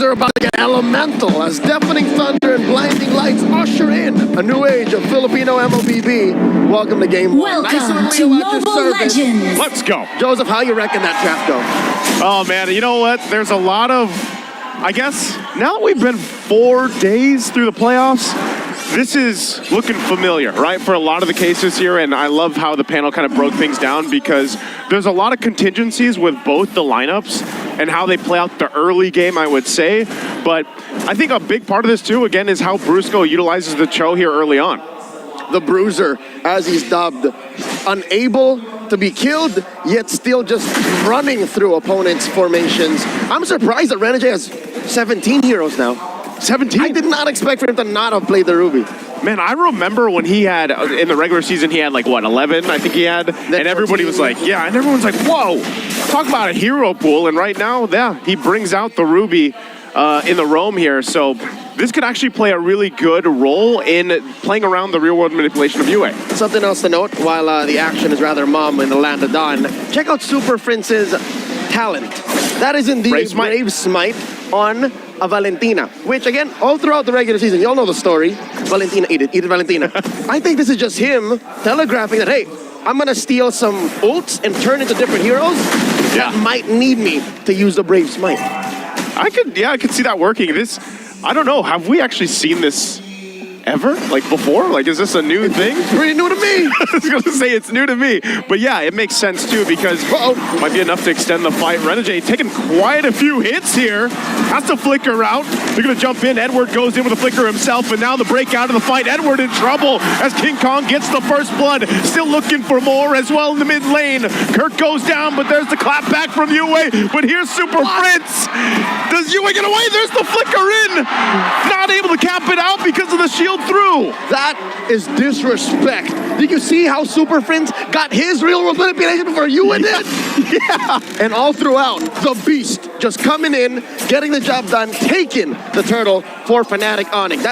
are about to get elemental as deafening thunder and blinding lights usher in a new age of Filipino MLBB. Welcome to Game 1. Welcome to Mobile Legends. Let's go. Joseph, how you reckon that draft go? Oh, man, you know what? There's a lot of, I guess, now that we've been 4 days through the playoffs, this is looking familiar, right, for a lot of the cases here, and I love how the panel kind of broke things down because there's a lot of contingencies with both the lineups and how they play out the early game, I would say. But I think a big part of this, too, again, is how Brusco utilizes the Cho here early on. The Bruiser, as he's dubbed, unable to be killed, yet still just running through opponents' formations. I'm surprised that Renegade has 17 heroes now. 17? I did not expect for him to not have played the Ruby. Man, I remember when he had, in the regular season, he had like, what, 11, I think he had? And everybody was like, yeah, and everyone's like, whoa, talk about a hero pool. And right now, yeah, he brings out the Ruby in the roam here. So this could actually play a really good role in playing around the real-world manipulation of UA. Something else to note, while the action is rather mum in the land of Dawn, check out Super Prince's talent. That is indeed Brave Smite on a Valentina, which again, all throughout the regular season, y'all know the story. Valentina, eat it Valentina. I think this is just him telegraphing that, hey, I'm gonna steal some ults and turn into different heroes that might need me to use the Brave Smite. I could see that working. This, I don't know, have we actually seen this ever? Like before? Like, is this a new thing? It's pretty new to me. I was going to say it's new to me. But yeah, it makes sense too because might be enough to extend the fight. Renegade taking quite a few hits here. Has to flicker out. They're going to jump in. Edward goes in with a flicker himself, and now the breakout of the fight. Edward in trouble as King Kong gets the first blood. Still looking for more as well in the mid lane. Kirk goes down, but there's the clap back from UA. But here's Super Prince. Does UA get away? There's the flicker in. Not able to cap it out because of the shield through. That is disrespect. Did you see how Super Prince got his real world manipulation before you did? Yeah. And all throughout, the beast just coming in, getting the job done, taking the turtle for Fnatic Onyx.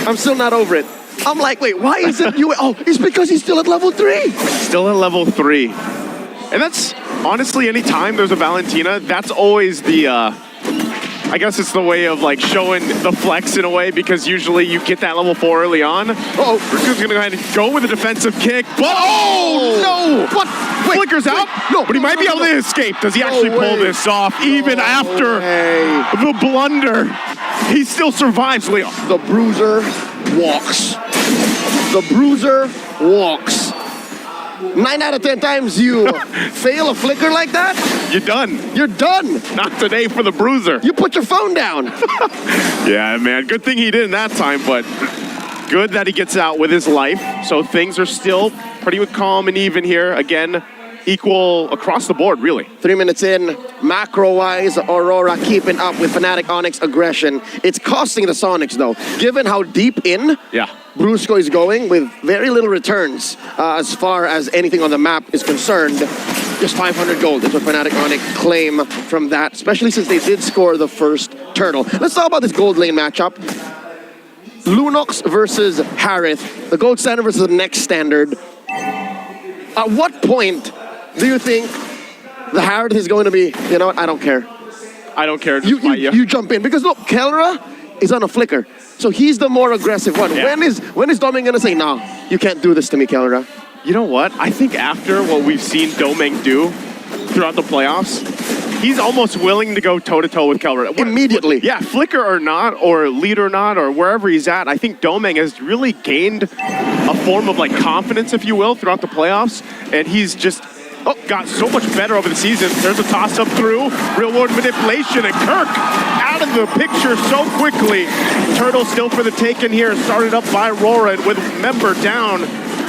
I'm still not over it. I'm like, wait, why is it you? Oh, it's because he's still at level 3. Still at level 3. And that's, honestly, anytime there's a Valentina, that's always the, I guess it's the way of like showing the flex in a way because usually you get that level 4 early on. Uh-oh. Brusco's gonna go ahead and go with a defensive kick, but no! What? Wait, Flickers out? No, but he might be able to escape. Does he actually pull this off even after the blunder? He still survives, Leo. The Bruiser walks. The Bruiser walks. 9 out of 10 times you fail a flicker like that, You're done. you're done. Not today for the Bruiser. You put your phone down. Yeah, man. Good thing he didn't that time, but good that he gets out with his life. So things are still pretty calm and even here. Again, equal across the board, really. 3 minutes in, macro-wise, Aurora keeping up with Fnatic Onyx aggression. It's costing the Sonics, though. Given how deep in Brusco is going with very little returns as far as anything on the map is concerned. Just 500 gold is what Fnatic Onyx claim from that, especially since they did score the first turtle. Let's talk about this gold lane matchup. Lunox versus Harith, the gold standard versus the next standard. At what point do you think the Harith is going to be, you know what, I don't care. I don't care. You jump in. Because look, Kelra is on a flicker. So he's the more aggressive one. Yeah. When is Doming going to say, no, you can't do this to me, Kelra? You know what? I think after what we've seen Domeng do throughout the playoffs, he's almost willing to go toe-to-toe with Kelra. Immediately. Yeah, flicker or not, or lead or not, or wherever he's at, I think Domeng has really gained a form of like confidence, if you will, throughout the playoffs. And he's just got so much better over the season. There's a toss-up through, real-world manipulation, and Kirk out of the picture so quickly. Turtle still for the taken here, started up by Rora, and with member down,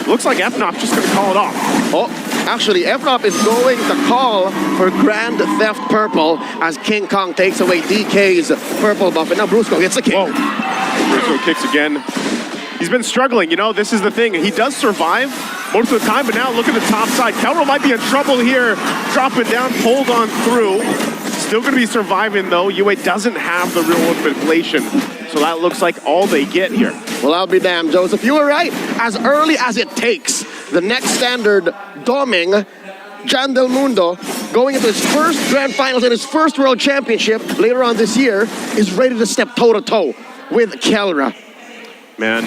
looks like Fnop just gonna call it off. Oh, actually, Fnop is going to call for Grand Theft Purple as King Kong takes away DK's purple buff, and now Brusco gets the kick. Whoa. Brusco kicks again. He's been struggling, you know, this is the thing. He does survive most of the time, but now look at the top side. Kelro might be in trouble here, dropping down, pulled on through. Still gonna be surviving though. UA doesn't have the real world manipulation, so that looks like all they get here. Well, I'll be damned, Joseph. You were right. As early as it takes, the next standard, Doming, Jan Del Mundo, going into his first Grand Finals and his first World Championship later on this year, is ready to step toe-to-toe with Kelra. Man,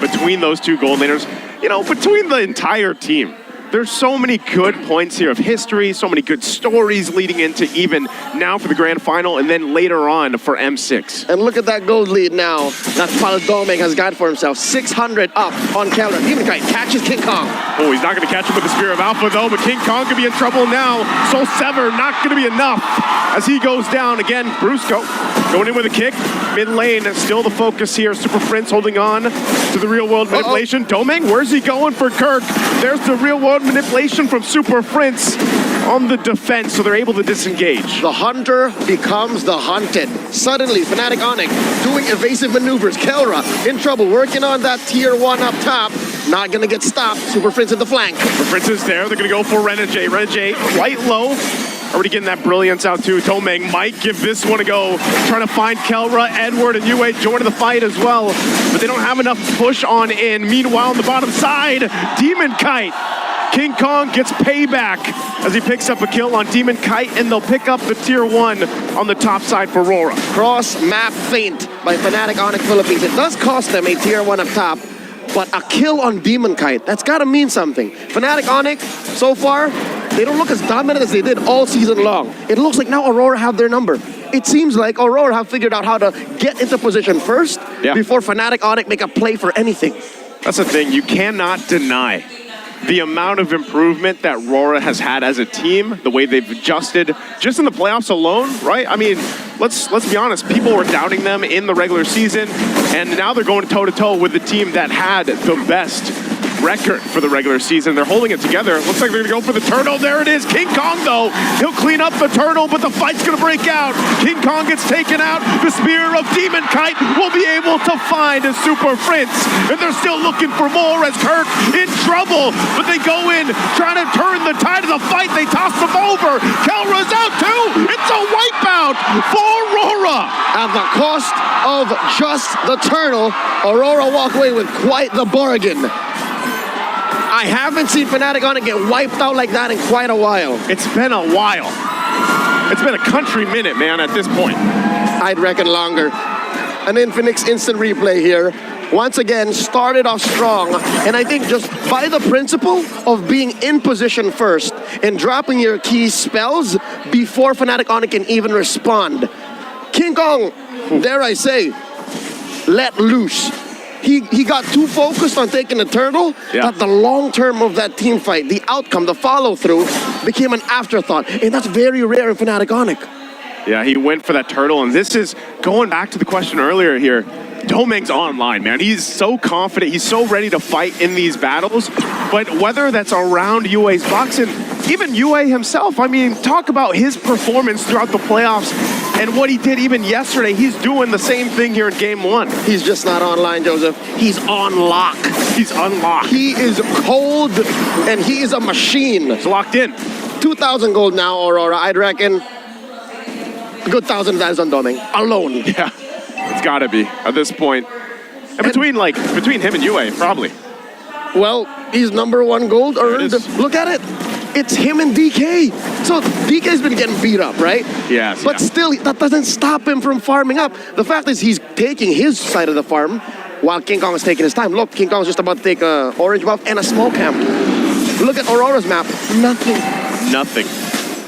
between those two gold laners, you know, between the entire team, there's so many good points here of history, so many good stories leading into even now for the Grand Final and then later on for M6. And look at that gold lead now that Domeng has got for himself. 600 up on Kelra. Demon Kite catches King Kong. Oh, he's not going to catch him with the Spear of Alpha, though, but King Kong could be in trouble now. Soul Sever not going to be enough as he goes down. Again, Brusco going in with a kick. Mid lane, still the focus here. Super Prince holding on to the real-world manipulation. Domeng, where's he going for Kirk? There's the real-world manipulation from Super Prince on the defense, so they're able to disengage. The hunter becomes the hunted. Suddenly, Fnatic Onyx doing evasive maneuvers. Kelra in trouble, working on that tier 1 up top. Not gonna get stopped. Super Prince at the flank. Super Prince is there. They're gonna go for Renegade. Renegade quite low. Already getting that brilliance out too. Domeng might give this one a go. Trying to find Kelra, Edward, and Yue joining the fight as well. But they don't have enough push on in. Meanwhile, on the bottom side, Demon Kite. King Kong gets payback as he picks up a kill on Demon Kite, and they'll pick up the tier 1 on the top side for Rora. Cross-map feint by Fnatic Onyx Philippines. It does cost them a tier 1 up top, but a kill on Demon Kite, that's gotta mean something. Fnatic Onyx, so far, they don't look as dominant as they did all season long. It looks like now Aurora have their number. It seems like Aurora have figured out how to get into position first before Fnatic Onyx make a play for anything. That's the thing, you cannot deny the amount of improvement that Rora has had as a team, the way they've adjusted just in the playoffs alone, right? I mean, let's be honest, people were doubting them in the regular season, and now they're going toe-to-toe with the team that had the best record for the regular season. They're holding it together. Looks like they're gonna go for the turtle. There it is. King Kong, though, he'll clean up the turtle, but the fight's gonna break out. King Kong gets taken out. The Spear of Demon Kite will be able to find a Super Prince, and they're still looking for more as Kirk in trouble, but they go in trying to turn the tide of the fight. They toss them over. Kelra's out too. It's a wipeout for Rora. At the cost of just the turtle, Aurora walk away with quite the bargain. I haven't seen Fnatic Onyx get wiped out like that in quite a while. It's been a while. It's been a country minute, man, at this point. I'd reckon longer. An Infinix instant replay here. Once again, started off strong. And I think just by the principle of being in position first and dropping your key spells before Fnatic Onyx can even respond. King Kong, dare I say, let loose. He got too focused on taking the turtle that the long term of that team fight, the outcome, the follow through, became an afterthought. And that's very rare in Fnatic Onyx. Yeah, he went for that turtle, and this is going back to the question earlier here. Domeng's online, man. He's so confident. He's so ready to fight in these battles. But whether that's around Yue's box, and even Yue himself, I mean, talk about his performance throughout the playoffs and what he did even yesterday. He's doing the same thing here in Game 1. He's just not online, Joseph. He's on lock. He's unlocked. He is cold, and he is a machine. It's locked in. 2,000 gold now, Aurora. I'd reckon a good 1,000 of that is on Domeng alone. Yeah, it's got to be at this point. And between him and Yue, probably. Well, he's #1 gold earned. Look at it. It's him and DK. So DK's been getting beat up, right? Yes. But still, that doesn't stop him from farming up. The fact is he's taking his side of the farm while King Kong is taking his time. Look, King Kong's just about to take a orange buff and a small camp. Look at Aurora's map. Nothing. Nothing.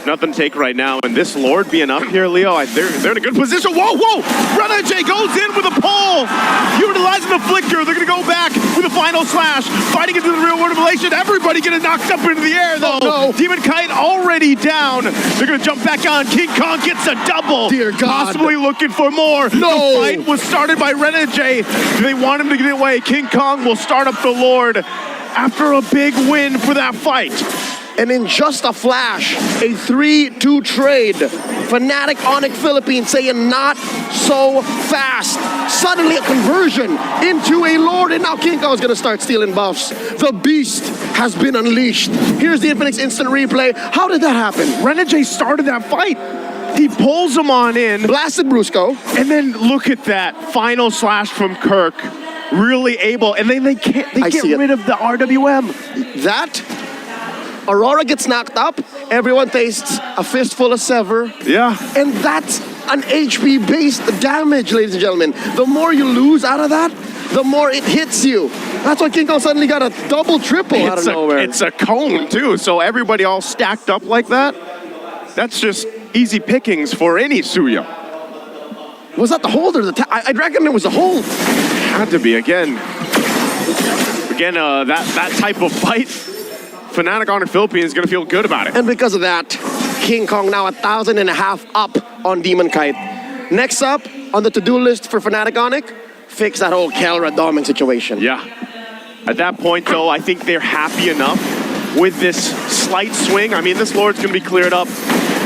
Nothing to take right now. And this Lord being up here, Leo, they're in a good position. Whoa, whoa! Renegade goes in with a pull. Utilizing the flicker. They're going to go back with a final slash. Fighting into the real world relation. Everybody getting knocked up into the air, though. Oh, no. Demon Kite already down. They're going to jump back on. King Kong gets a double. Dear God. Possibly looking for more. No. The fight was started by Renegade. They want him to get away. King Kong will start up the Lord after a big win for that fight. And in just a flash, a 3-2 trade. Fnatic Onyx Philippines saying not so fast. Suddenly a conversion into a Lord, and now King Kong is going to start stealing buffs. The beast has been unleashed. Here's the Infinix instant replay. How did that happen? Renegade started that fight. He pulls him on in. Blasted Brusco. And then look at that final slash from Kirk. Really able, and then they get rid of the RWM. Aurora gets knocked up, everyone tastes a fistful of Sever. Yeah. And that's an HP-based damage, ladies and gentlemen. The more you lose out of that, the more it hits you. That's why King Kong suddenly got a double, triple out of nowhere. It's a cone, too, so everybody all stacked up like that, that's just easy pickings for any Suya. Was that the hold or the I'd reckon it was the hold. Had to be, again, that type of fight, Fnatic Honor Philippines is going to feel good about it. And because of that, King Kong now 1,500 up on Demon Kite. Next up on the to-do list for Fnatic Onic, fix that whole Kelra Doming situation. Yeah. At that point, though, I think they're happy enough with this slight swing. I mean, this Lord's going to be cleared up.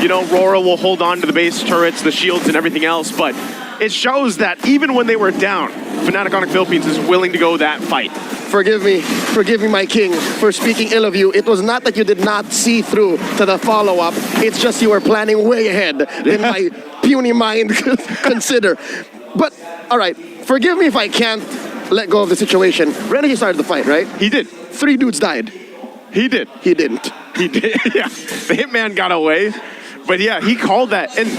You know, Rora will hold on to the base turrets, the shields, and everything else, but it shows that even when they were down, Fnatic Onic Philippines is willing to go that fight. Forgive me, my king, for speaking ill of you. It was not that you did not see through to the follow-up. It's just you were planning way ahead than my puny mind could consider. But, all right, forgive me if I can't let go of the situation. Renegade started the fight, right? He did. 3 dudes died. He did. He didn't. He did, yeah. The Hitman got away. But yeah, he called that. And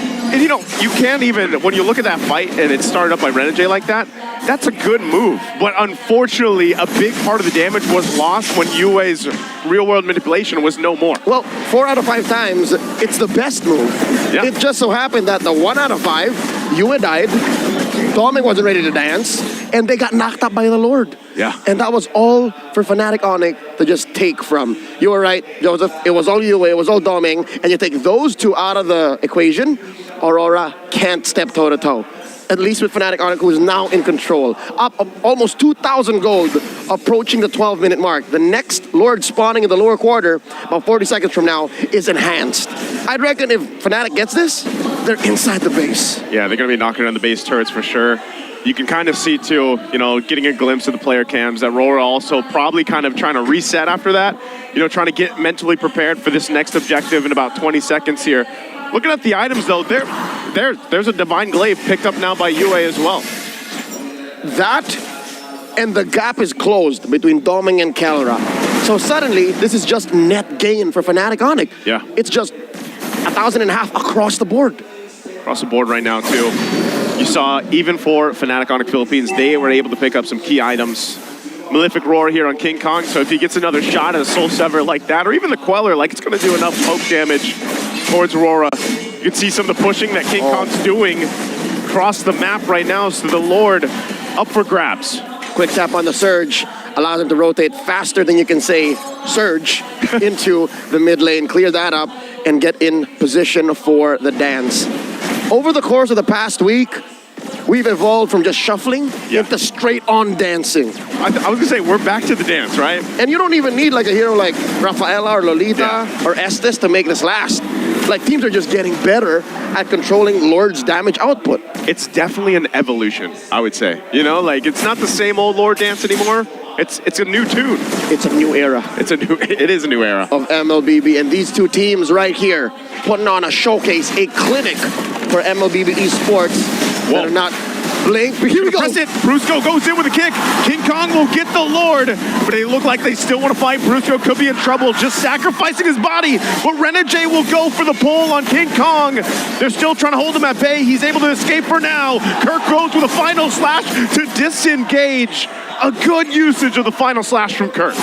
you know, you can't even, when you look at that fight and it started up by Renegade like that, that's a good move. But unfortunately, a big part of the damage was lost when Yue's real-world manipulation was no more. Well, 4 out of 5 times, it's the best move. Yeah. It just so happened that the 1 out of 5, Yue died, Doming wasn't ready to dance, and they got knocked up by the Lord. Yeah. And that was all for Fnatic Onic to just take from. You were right, Joseph. It was all Yue, it was all Doming, and you take those 2 out of the equation, Aurora can't step toe-to-toe. At least with Fnatic Onic, who is now in control. Up almost 2,000 gold, approaching the 12-minute mark. The next Lord spawning in the lower quarter, about 40 seconds from now, is enhanced. I'd reckon if Fnatic gets this, they're inside the base. Yeah, they're going to be knocking around the base turrets for sure. You can kind of see, too, you know, getting a glimpse of the player cams, that Rora also probably kind of trying to reset after that. You know, trying to get mentally prepared for this next objective in about 20 seconds here. Looking at the items, though, there's a Divine Glaive picked up now by Yue as well. That, and the gap is closed between Doming and Kelra. So suddenly, this is just net gain for Fnatic Onic. Yeah. It's just 1,500 across the board. Across the board right now, too. You saw, even for Fnatic Onic Philippines, they were able to pick up some key items. Malefic Roar here on King Kong, so if he gets another shot at a Soul Sever like that, or even the Queller, like, it's going to do enough poke damage towards Rora. You can see some of the pushing that King Kong's doing across the map right now, so the Lord up for grabs. Quick tap on the Surge allows him to rotate faster than you can say Surge into the mid lane, clear that up, and get in position for the dance. Over the course of the past week, we've evolved from just shuffling into straight-on dancing. I was going to say, we're back to the dance, right? And you don't even need like a hero like Rafaela or Lolita or Estes to make this last. Like, teams are just getting better at controlling Lord's damage output. It's definitely an evolution, I would say. You know, like, it's not the same old Lord dance anymore. It's a new tune. It's a new era. It is a new era. Of MLBB, and these 2 teams right here putting on a showcase, a clinic for MLBB esports that are not blink. Here we go. Press it. Brusco goes in with a kick. King Kong will get the Lord, but they look like they still want to fight. Brusco could be in trouble, just sacrificing his body, but Renegade will go for the pull on King Kong. They're still trying to hold him at bay. He's able to escape for now. Kirk goes with a final slash to disengage. A good usage of the final slash from Kirk.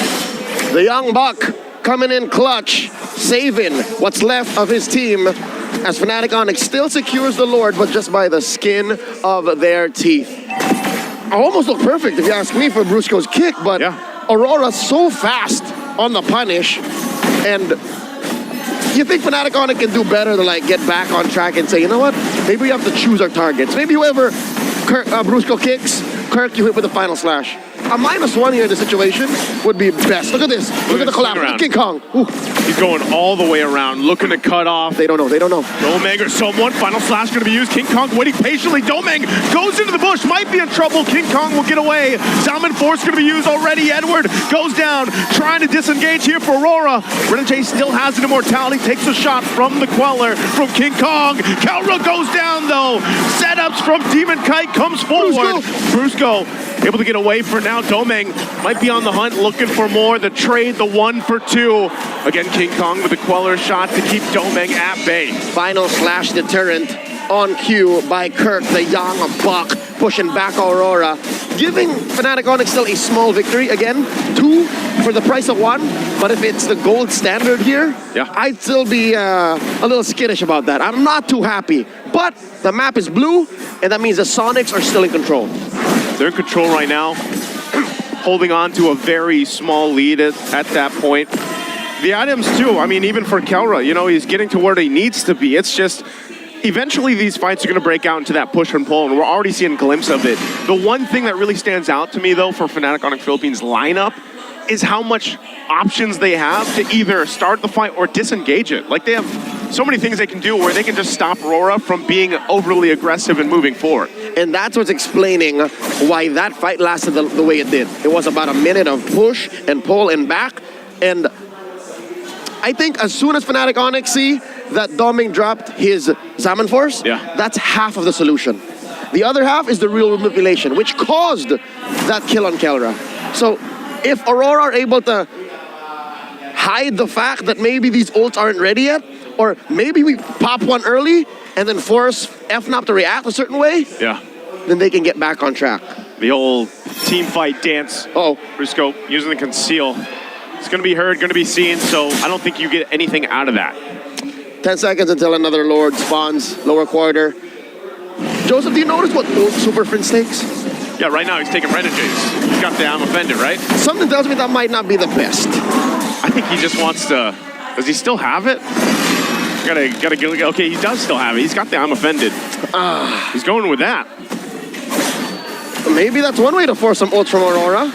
The young buck coming in clutch, saving what's left of his team as Fnatic Onic still secures the Lord, but just by the skin of their teeth. Almost looked perfect, if you ask me, for Brusco's kick, but Aurora's so fast on the punish, and you think Fnatic Onic can do better to like get back on track and say, you know what, maybe we have to choose our targets. Maybe whoever Brusco kicks, Kirk, you hit with the final slash. A -1 here in the situation would be best. Look at this. Look at the collapse. King Kong. Ooh. He's going all the way around, looking to cut off. They don't know. Domeng or someone. Final slash going to be used. King Kong waiting patiently. Domeng goes into the bush. Might be in trouble. King Kong will get away. Dominant Force going to be used already. Edward goes down, trying to disengage here for Rora. Renegade still has an immortality. Takes a shot from the Queller from King Kong. Kelra goes down, though. Setups from Demon Kite comes forward. Brusco able to get away for now. Domeng might be on the hunt, looking for more. The trade, the 1 for 2. Again, King Kong with the Queller shot to keep Domeng at bay. Final slash deterrent on cue by Kirk, the young buck, pushing back Aurora, giving Fnatic Onyx still a small victory. Again, 2 for the price of 1, but if it's the gold standard here, I'd still be a little skittish about that. I'm not too happy, but the map is blue, and that means the Sonics are still in control. They're in control right now, holding on to a very small lead at that point. The items too, I mean, even for Kelra, you know, he's getting to where he needs to be. It's just, eventually these fights are going to break out into that push and pull, and we're already seeing a glimpse of it. The one thing that really stands out to me, though, for Fnatic Onyx Philippines lineup is how much options they have to either start the fight or disengage it. Like, they have so many things they can do where they can just stop Rora from being overly aggressive and moving forward. And that's what's explaining why that fight lasted the way it did. It was about a minute of push and pull and back, and I think as soon as Fnatic Onyx see that Domeng dropped his Salmon Force, that's half of the solution. The other half is the real manipulation, which caused that kill on Kelra. So if Aurora are able to hide the fact that maybe these ults aren't ready yet, or maybe we pop one early and then force Fnop to react a certain way, then they can get back on track. The old team fight dance. Brusco using the conceal. It's going to be heard, going to be seen, so I don't think you get anything out of that. 10 seconds until another Lord spawns, lower quarter. Joseph, do you notice what old Super Prince takes? Yeah, right now he's taking Renegade's. He's got the I'm offended, right? Something tells me that might not be the best. I think he just wants to... Does he still have it? Gotta go. Okay, he does still have it. He's got the I'm offended. He's going with that. Maybe that's one way to force some ults from Aurora.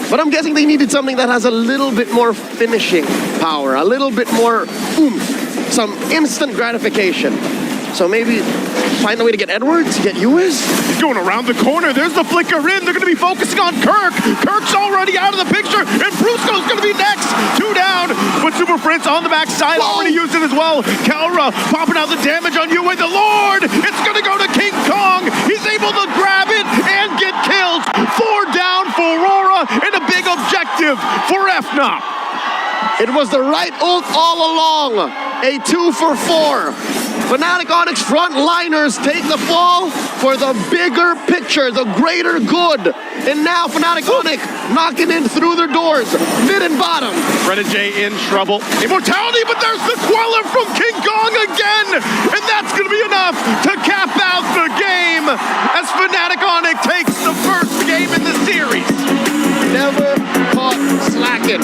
But I'm guessing they needed something that has a little bit more finishing power, a little bit more oomph, some instant gratification. So maybe find a way to get Edwards, get US. He's going around the corner. There's the flicker in. They're going to be focusing on Kirk. Kirk's already out of the picture, and Brusco's going to be next. 2 down, but Super Prince on the backside already used it as well. Kelra popping out the damage on Yue. The Lord, it's going to go to King Kong. He's able to grab it and get killed. 4 down for Rora, and a big objective for Fnop. It was the right ult all along. A 2 for 4. Fnatic Onyx frontliners take the fall for the bigger picture, the greater good. And now Fnatic Onyx knocking in through their doors, mid and bottom. Renegade in trouble. Immortality, but there's the Queller from King Kong again. And that's going to be enough to cap out the game as Fnatic Onyx takes the first game in the series. Never caught slacking.